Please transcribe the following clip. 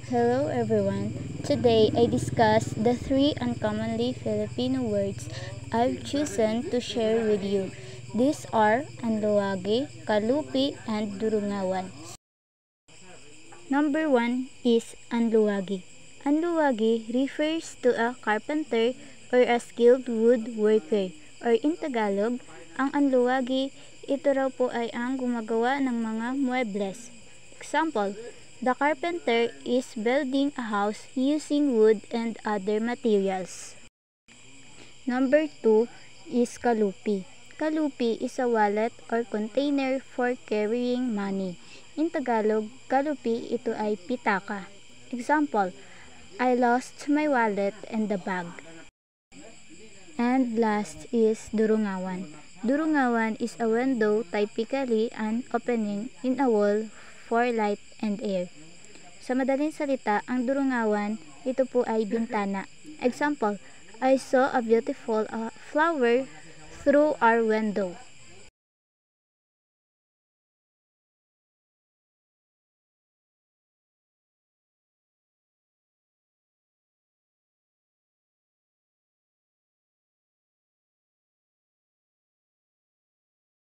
Hello everyone. Today I discuss the three uncommonly Filipino words I've chosen to share with you. These are Anluwagi, Kalupi, and Durungawan. Number 1 is Anluwagi. Anluwagi refers to a carpenter or a skilled woodworker, or in Tagalog, ang anluwagi, ito raw po ay ang gumagawa ng mga muebles. Example, the carpenter is building a house using wood and other materials. Number 2 is Kalupi. Kalupi is a wallet or container for carrying money. In Tagalog, kalupi ito ay pitaka. Example, I lost my wallet and the bag. And last is Durungawan. Durungawan is a window, typically an opening in a wall for light and air. Sa madaling salita, ang durungawan, ito po ay bintana. Example, I saw a beautiful flower through our window.